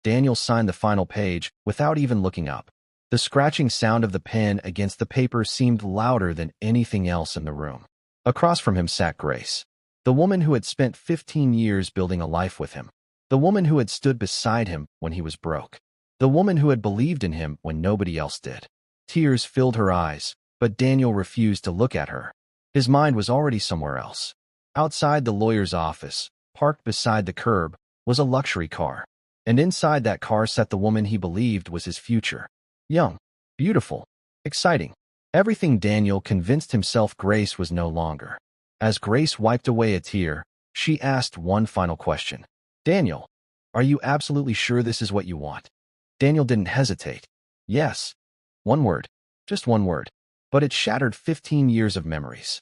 Daniel signed the final page without even looking up. The scratching sound of the pen against the paper seemed louder than anything else in the room. Across from him sat Grace, the woman who had spent 15 years building a life with him, the woman who had stood beside him when he was broke, the woman who had believed in him when nobody else did. Tears filled her eyes, but Daniel refused to look at her. His mind was already somewhere else. Outside the lawyer's office, parked beside the curb, was a luxury car. And inside that car sat the woman he believed was his future. Young, beautiful, exciting. Everything Daniel convinced himself Grace was no longer. As Grace wiped away a tear, she asked one final question. Daniel, are you absolutely sure this is what you want? Daniel didn't hesitate. Yes. One word. Just one word. But it shattered 15 years of memories.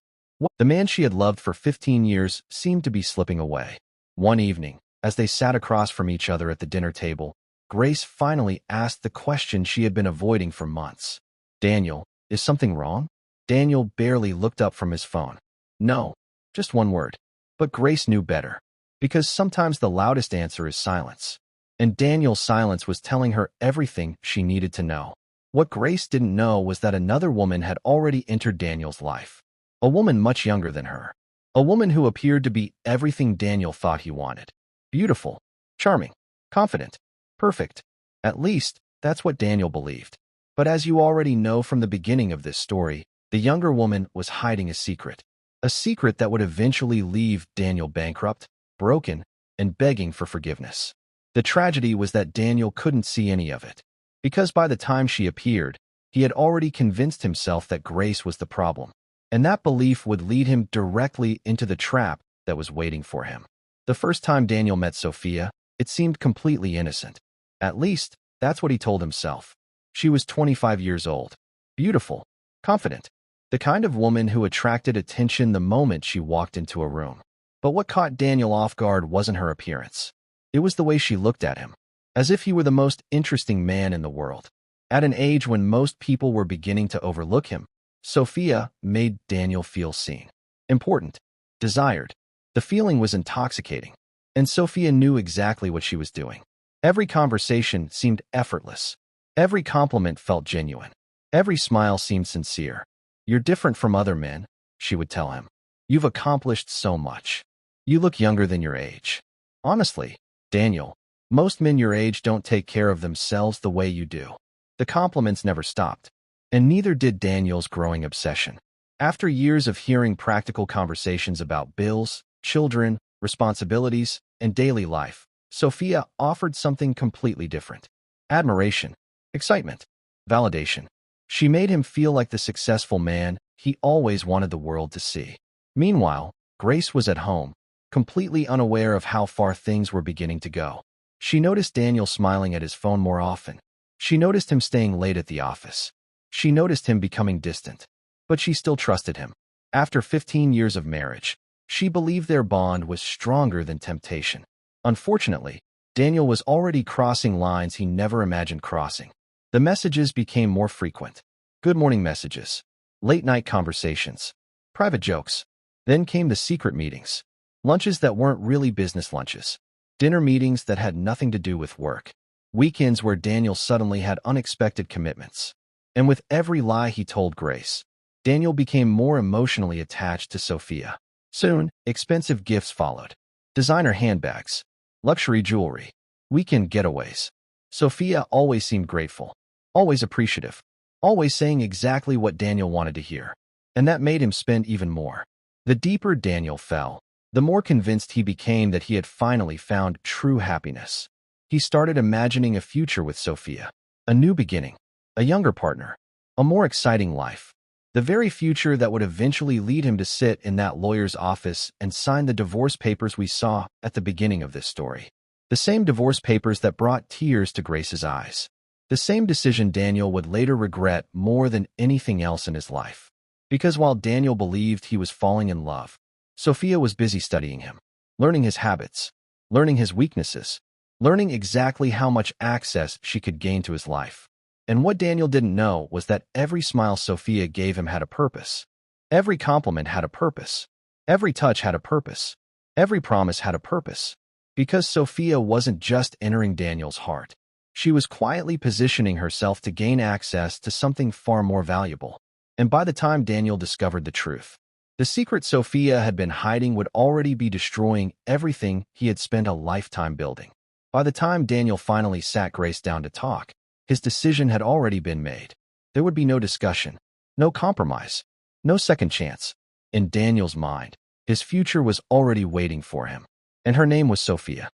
The man she had loved for 15 years seemed to be slipping away. One evening, as they sat across from each other at the dinner table, Grace finally asked the question she had been avoiding for months. Daniel, is something wrong? Daniel barely looked up from his phone. No, just one word. But Grace knew better. Because sometimes the loudest answer is silence. And Daniel's silence was telling her everything she needed to know. What Grace didn't know was that another woman had already entered Daniel's life. A woman much younger than her. A woman who appeared to be everything Daniel thought he wanted. Beautiful, charming, confident, perfect. At least, that's what Daniel believed. But as you already know from the beginning of this story, the younger woman was hiding a secret. A secret that would eventually leave Daniel bankrupt, broken, and begging for forgiveness. The tragedy was that Daniel couldn't see any of it. Because by the time she appeared, he had already convinced himself that Grace was the problem. And that belief would lead him directly into the trap that was waiting for him. The first time Daniel met Sophia, it seemed completely innocent. At least, that's what he told himself. She was 25 years old, beautiful, confident, the kind of woman who attracted attention the moment she walked into a room. But what caught Daniel off guard wasn't her appearance. It was the way she looked at him, as if he were the most interesting man in the world. At an age when most people were beginning to overlook him, Sophia made Daniel feel seen, important, desired. The feeling was intoxicating, and Sophia knew exactly what she was doing. Every conversation seemed effortless. Every compliment felt genuine. Every smile seemed sincere. You're different from other men, she would tell him. You've accomplished so much. You look younger than your age. Honestly, Daniel, most men your age don't take care of themselves the way you do. The compliments never stopped, and neither did Daniel's growing obsession. After years of hearing practical conversations about bills, children, responsibilities, and daily life, Sophia offered something completely different. Admiration, excitement, validation. She made him feel like the successful man he always wanted the world to see. Meanwhile, Grace was at home, completely unaware of how far things were beginning to go. She noticed Daniel smiling at his phone more often. She noticed him staying late at the office. She noticed him becoming distant. But she still trusted him. After 15 years of marriage, she believed their bond was stronger than temptation. Unfortunately, Daniel was already crossing lines he never imagined crossing. The messages became more frequent. Good morning messages, late-night conversations, private jokes. Then came the secret meetings. Lunches that weren't really business lunches. Dinner meetings that had nothing to do with work. Weekends where Daniel suddenly had unexpected commitments. And with every lie he told Grace, Daniel became more emotionally attached to Sophia. Soon, expensive gifts followed. Designer handbags, luxury jewelry, weekend getaways. Sophia always seemed grateful, always appreciative, always saying exactly what Daniel wanted to hear. And that made him spend even more. The deeper Daniel fell, the more convinced he became that he had finally found true happiness. He started imagining a future with Sophia, a new beginning, a younger partner, a more exciting life. The very future that would eventually lead him to sit in that lawyer's office and sign the divorce papers we saw at the beginning of this story. The same divorce papers that brought tears to Grace's eyes. The same decision Daniel would later regret more than anything else in his life. Because while Daniel believed he was falling in love, Sophia was busy studying him, learning his habits, learning his weaknesses, learning exactly how much access she could gain to his life. And what Daniel didn't know was that every smile Sophia gave him had a purpose. Every compliment had a purpose. Every touch had a purpose. Every promise had a purpose. Because Sophia wasn't just entering Daniel's heart. She was quietly positioning herself to gain access to something far more valuable. And by the time Daniel discovered the truth, the secret Sophia had been hiding would already be destroying everything he had spent a lifetime building. By the time Daniel finally sat Grace down to talk, his decision had already been made. There would be no discussion, no compromise, no second chance. In Daniel's mind, his future was already waiting for him, and her name was Sophia.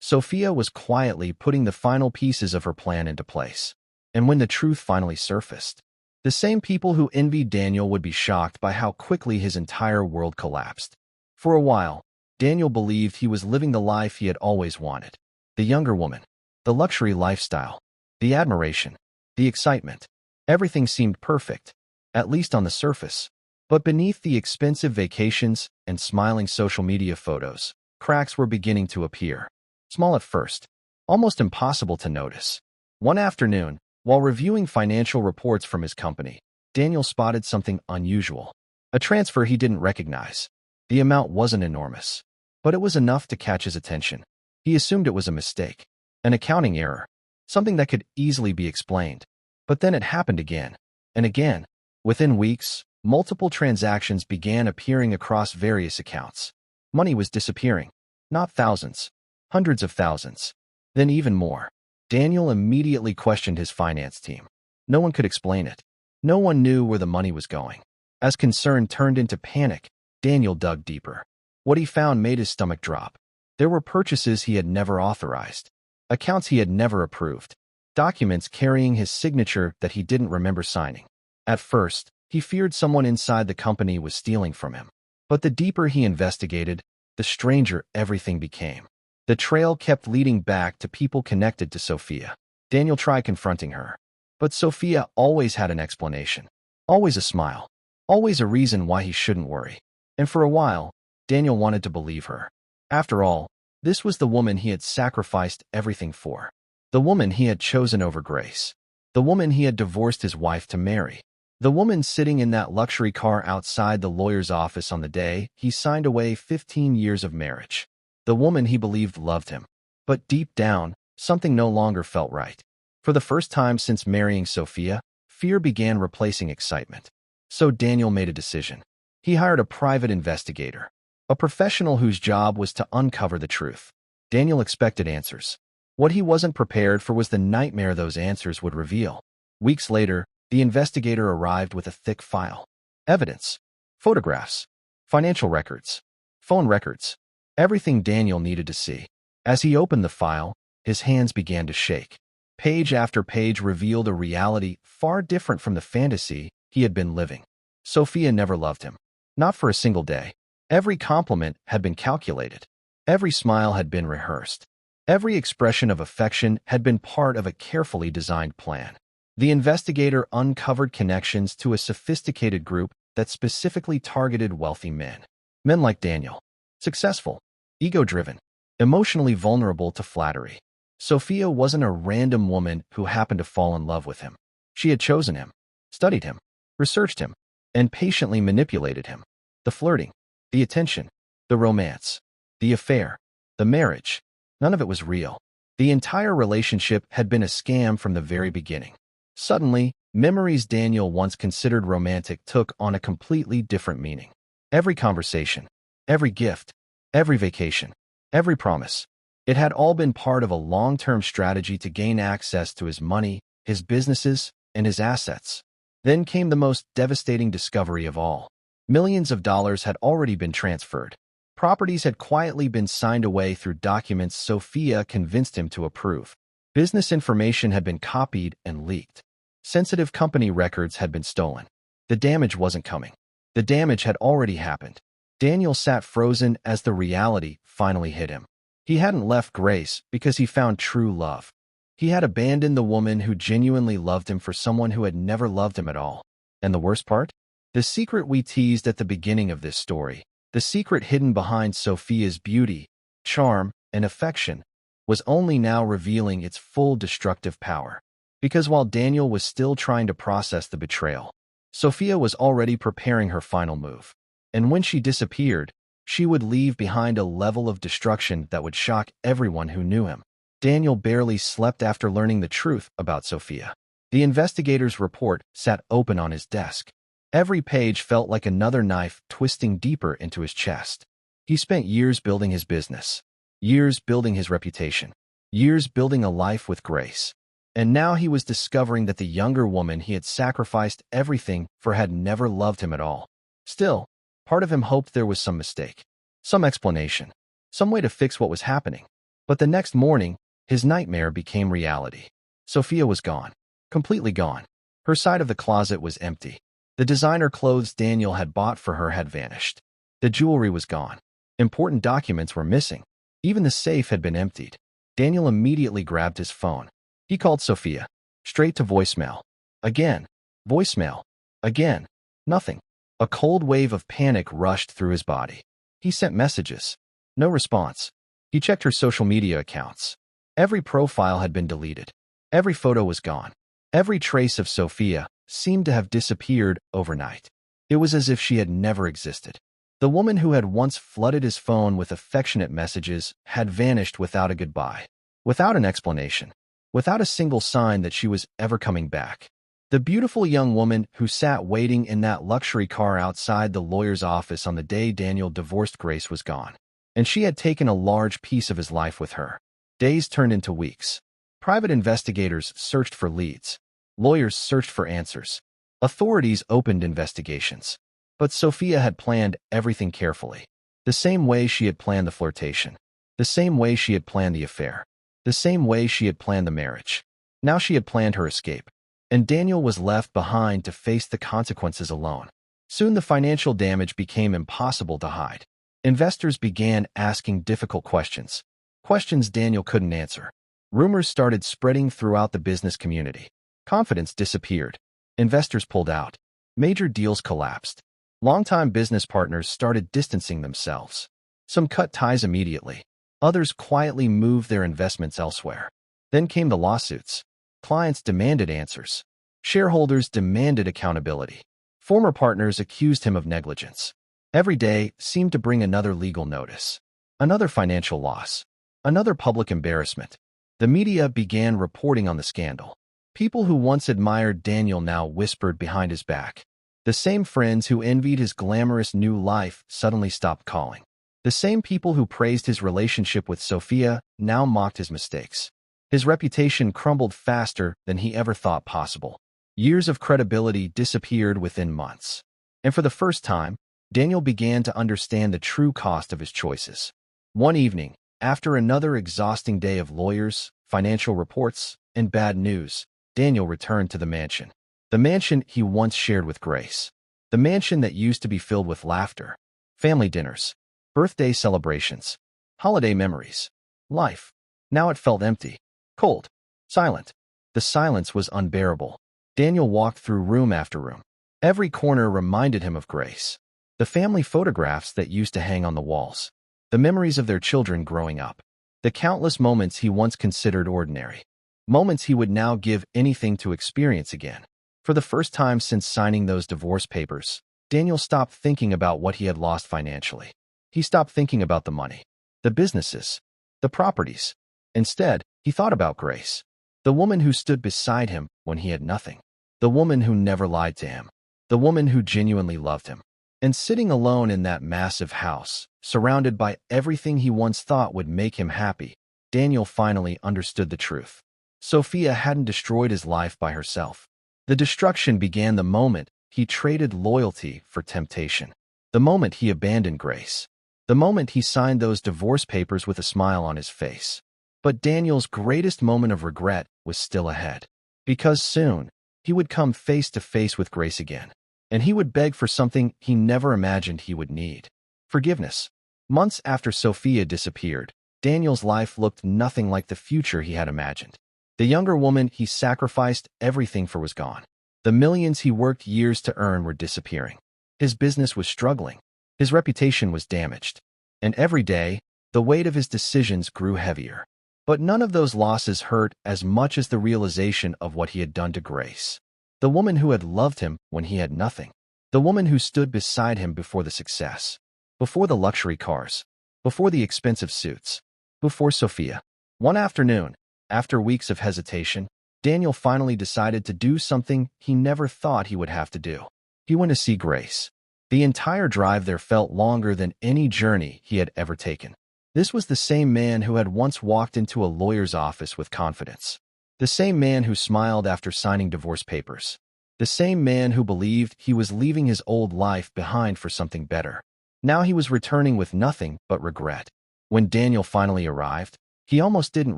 Sophia was quietly putting the final pieces of her plan into place. And when the truth finally surfaced, the same people who envied Daniel would be shocked by how quickly his entire world collapsed. For a while, Daniel believed he was living the life he had always wanted. The younger woman, the luxury lifestyle, the admiration, the excitement. Everything seemed perfect, at least on the surface. But beneath the expensive vacations and smiling social media photos, cracks were beginning to appear. Small at first, almost impossible to notice. One afternoon, while reviewing financial reports from his company, Daniel spotted something unusual. A transfer he didn't recognize. The amount wasn't enormous, but it was enough to catch his attention. He assumed it was a mistake, an accounting error, something that could easily be explained. But then it happened again, and again. Within weeks, multiple transactions began appearing across various accounts. Money was disappearing. Not thousands, hundreds of thousands. Then even more. Daniel immediately questioned his finance team. No one could explain it. No one knew where the money was going. As concern turned into panic, Daniel dug deeper. What he found made his stomach drop. There were purchases he had never authorized, accounts he had never approved, documents carrying his signature that he didn't remember signing. At first, he feared someone inside the company was stealing from him. But the deeper he investigated, the stranger everything became. The trail kept leading back to people connected to Sophia. Daniel tried confronting her, but Sophia always had an explanation, always a smile, always a reason why he shouldn't worry. And for a while, Daniel wanted to believe her. After all, this was the woman he had sacrificed everything for. The woman he had chosen over Grace. The woman he had divorced his wife to marry. The woman sitting in that luxury car outside the lawyer's office on the day he signed away 15 years of marriage. The woman he believed loved him. But deep down, something no longer felt right. For the first time since marrying Sophia, fear began replacing excitement. So Daniel made a decision. He hired a private investigator, a professional whose job was to uncover the truth. Daniel expected answers. What he wasn't prepared for was the nightmare those answers would reveal. Weeks later, the investigator arrived with a thick file. Evidence, photographs, financial records, phone records, everything Daniel needed to see. As he opened the file, his hands began to shake. Page after page revealed a reality far different from the fantasy he had been living. Sophia never loved him. Not for a single day. Every compliment had been calculated. Every smile had been rehearsed. Every expression of affection had been part of a carefully designed plan. The investigator uncovered connections to a sophisticated group that specifically targeted wealthy men. Men like Daniel. Successful, ego-driven, emotionally vulnerable to flattery. Sophia wasn't a random woman who happened to fall in love with him. She had chosen him, studied him, researched him, and patiently manipulated him. The flirting, the attention, the romance, the affair, the marriage, none of it was real. The entire relationship had been a scam from the very beginning. Suddenly, memories Daniel once considered romantic took on a completely different meaning. Every conversation, every gift, every vacation, every promise, it had all been part of a long-term strategy to gain access to his money, his businesses, and his assets. Then came the most devastating discovery of all. Millions of dollars had already been transferred. Properties had quietly been signed away through documents Sophia convinced him to approve. Business information had been copied and leaked. Sensitive company records had been stolen. The damage wasn't coming. The damage had already happened. Daniel sat frozen as the reality finally hit him. He hadn't left Grace because he found true love. He had abandoned the woman who genuinely loved him for someone who had never loved him at all. And the worst part? The secret we teased at the beginning of this story, the secret hidden behind Sophia's beauty, charm, and affection, was only now revealing its full destructive power. Because while Daniel was still trying to process the betrayal, Sophia was already preparing her final move. And when she disappeared, She would leave behind a level of destruction that would shock everyone who knew him. Daniel barely slept after learning the truth about Sophia. The investigator's report sat open on his desk. Every page felt like another knife twisting deeper into his chest. He spent years building his business, years building his reputation, years building a life with grace. And now he was discovering that the younger woman he had sacrificed everything for had never loved him at all. Still, part of him hoped there was some mistake, some explanation, some way to fix what was happening. But the next morning, his nightmare became reality. Sophia was gone, completely gone. Her side of the closet was empty. The designer clothes Daniel had bought for her had vanished. The jewelry was gone. Important documents were missing. Even the safe had been emptied. Daniel immediately grabbed his phone. He called Sophia. Straight to voicemail. Again. Voicemail. Again. Nothing. A cold wave of panic rushed through his body. He sent messages. No response. He checked her social media accounts. Every profile had been deleted. Every photo was gone. Every trace of Sophia seemed to have disappeared overnight. It was as if she had never existed. The woman who had once flooded his phone with affectionate messages had vanished without a goodbye, without an explanation, without a single sign that she was ever coming back. The beautiful young woman who sat waiting in that luxury car outside the lawyer's office on the day Daniel divorced Grace was gone, and she had taken a large piece of his life with her. Days turned into weeks. Private investigators searched for leads. Lawyers searched for answers. Authorities opened investigations. But Sophia had planned everything carefully. The same way she had planned the flirtation. The same way she had planned the affair. The same way she had planned the marriage. Now she had planned her escape. And Daniel was left behind to face the consequences alone. Soon the financial damage became impossible to hide. Investors began asking difficult questions. Questions Daniel couldn't answer. Rumors started spreading throughout the business community. Confidence disappeared. Investors pulled out. Major deals collapsed. Longtime business partners started distancing themselves. Some cut ties immediately. Others quietly moved their investments elsewhere. Then came the lawsuits. Clients demanded answers. Shareholders demanded accountability. Former partners accused him of negligence. Every day seemed to bring another legal notice. Another financial loss. Another public embarrassment. The media began reporting on the scandal. People who once admired Daniel now whispered behind his back. The same friends who envied his glamorous new life suddenly stopped calling. The same people who praised his relationship with Sophia now mocked his mistakes. His reputation crumbled faster than he ever thought possible. Years of credibility disappeared within months. And for the first time, Daniel began to understand the true cost of his choices. One evening, after another exhausting day of lawyers, financial reports, and bad news, Daniel returned to the mansion. The mansion he once shared with Grace. The mansion that used to be filled with laughter, family dinners, birthday celebrations, holiday memories, life. Now it felt empty, cold, silent. The silence was unbearable. Daniel walked through room after room. Every corner reminded him of Grace. The family photographs that used to hang on the walls. The memories of their children growing up. The countless moments he once considered ordinary. Moments he would now give anything to experience again. For the first time since signing those divorce papers, Daniel stopped thinking about what he had lost financially. He stopped thinking about the money, the businesses, the properties. Instead, he thought about Grace, the woman who stood beside him when he had nothing, the woman who never lied to him, the woman who genuinely loved him. And sitting alone in that massive house, surrounded by everything he once thought would make him happy, Daniel finally understood the truth. Sophia hadn't destroyed his life by herself. The destruction began the moment he traded loyalty for temptation. The moment he abandoned Grace. The moment he signed those divorce papers with a smile on his face. But Daniel's greatest moment of regret was still ahead. Because soon, he would come face to face with Grace again. And he would beg for something he never imagined he would need. Forgiveness. Months after Sophia disappeared, Daniel's life looked nothing like the future he had imagined. The younger woman he sacrificed everything for was gone. The millions he worked years to earn were disappearing. His business was struggling. His reputation was damaged. And every day, the weight of his decisions grew heavier. But none of those losses hurt as much as the realization of what he had done to Grace. The woman who had loved him when he had nothing. The woman who stood beside him before the success. before the luxury cars, before the expensive suits, before Sophia. One afternoon, after weeks of hesitation, Daniel finally decided to do something he never thought he would have to do. He went to see Grace. The entire drive there felt longer than any journey he had ever taken. This was the same man who had once walked into a lawyer's office with confidence. The same man who smiled after signing divorce papers. The same man who believed he was leaving his old life behind for something better. Now he was returning with nothing but regret. When Daniel finally arrived, he almost didn't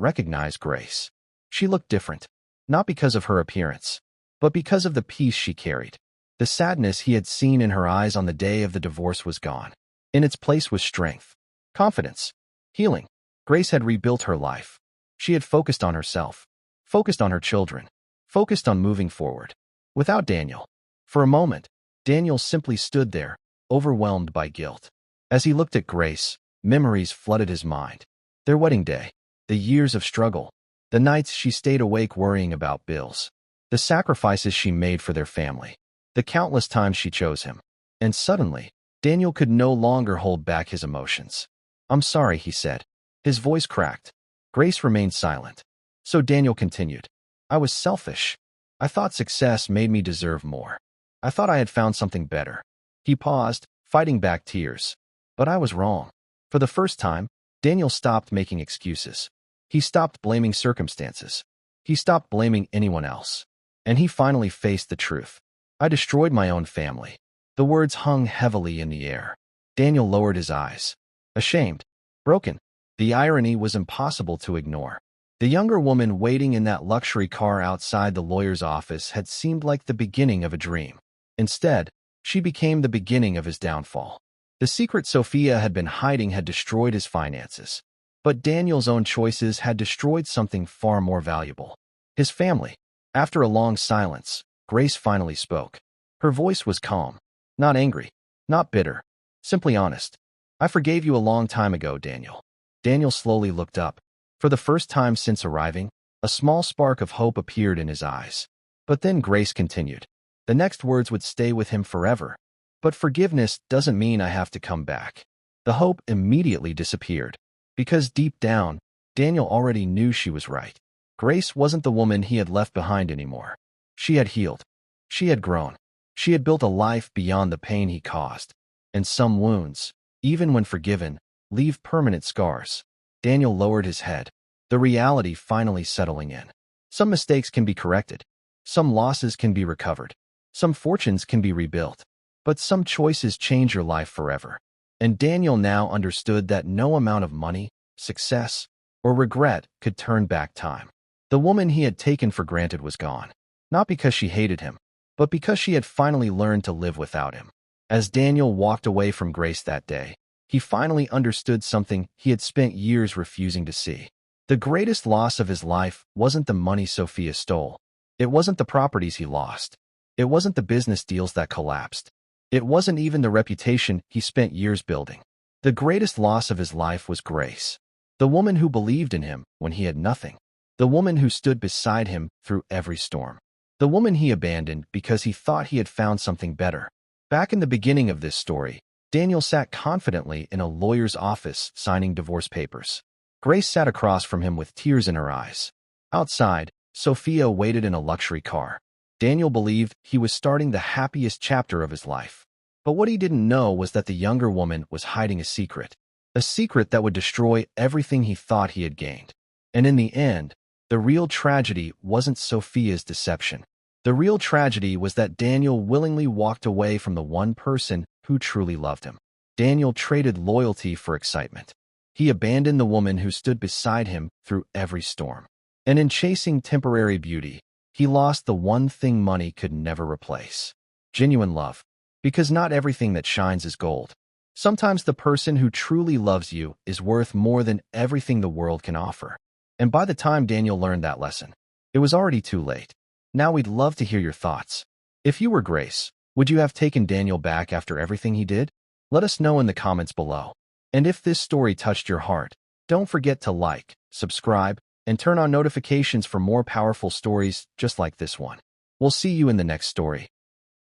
recognize Grace. She looked different, not because of her appearance, but because of the peace she carried. The sadness he had seen in her eyes on the day of the divorce was gone. In its place was strength, confidence, healing. Grace had rebuilt her life. She had focused on herself, focused on her children, focused on moving forward. Without Daniel. For a moment, Daniel simply stood there, overwhelmed by guilt. As he looked at Grace, memories flooded his mind. Their wedding day, the years of struggle, the nights she stayed awake worrying about bills, the sacrifices she made for their family, the countless times she chose him. And suddenly, Daniel could no longer hold back his emotions. "I'm sorry," he said. His voice cracked. Grace remained silent. So Daniel continued. "I was selfish. I thought success made me deserve more. I thought I had found something better." He paused, fighting back tears. But I was wrong. For the first time, Daniel stopped making excuses. He stopped blaming circumstances. He stopped blaming anyone else. And he finally faced the truth. "I destroyed my own family." The words hung heavily in the air. Daniel lowered his eyes. Ashamed. Broken. The irony was impossible to ignore. The younger woman waiting in that luxury car outside the lawyer's office had seemed like the beginning of a dream. Instead, she became the beginning of his downfall. The secret Sophia had been hiding had destroyed his finances. But Daniel's own choices had destroyed something far more valuable. His family. After a long silence, Grace finally spoke. Her voice was calm. Not angry. Not bitter. Simply honest. "I forgave you a long time ago, Daniel." Daniel slowly looked up. For the first time since arriving, a small spark of hope appeared in his eyes. But then Grace continued. The next words would stay with him forever. "But forgiveness doesn't mean I have to come back." The hope immediately disappeared. Because deep down, Daniel already knew she was right. Grace wasn't the woman he had left behind anymore. She had healed. She had grown. She had built a life beyond the pain he caused. And some wounds, even when forgiven, leave permanent scars. Daniel lowered his head, the reality finally settling in. Some mistakes can be corrected. Some losses can be recovered. Some fortunes can be rebuilt. But some choices change your life forever. And Daniel now understood that no amount of money, success, or regret could turn back time. The woman he had taken for granted was gone. Not because she hated him, but because she had finally learned to live without him. As Daniel walked away from Grace that day, he finally understood something he had spent years refusing to see. The greatest loss of his life wasn't the money Sophia stole. It wasn't the properties he lost. It wasn't the business deals that collapsed. It wasn't even the reputation he spent years building. The greatest loss of his life was Grace. The woman who believed in him when he had nothing. The woman who stood beside him through every storm. The woman he abandoned because he thought he had found something better. Back in the beginning of this story, Daniel sat confidently in a lawyer's office signing divorce papers. Grace sat across from him with tears in her eyes. Outside, Sophia waited in a luxury car. Daniel believed he was starting the happiest chapter of his life. But what he didn't know was that the younger woman was hiding a secret that would destroy everything he thought he had gained. And in the end, the real tragedy wasn't Sophia's deception. The real tragedy was that Daniel willingly walked away from the one person who truly loved him. Daniel traded loyalty for excitement. He abandoned the woman who stood beside him through every storm. And in chasing temporary beauty, he lost the one thing money could never replace: genuine love. Because not everything that shines is gold. Sometimes the person who truly loves you is worth more than everything the world can offer. And by the time Daniel learned that lesson, it was already too late. Now we'd love to hear your thoughts. If you were Grace, would you have taken Daniel back after everything he did? Let us know in the comments below. And if this story touched your heart, don't forget to like, subscribe, and turn on notifications for more powerful stories just like this one. We'll see you in the next story.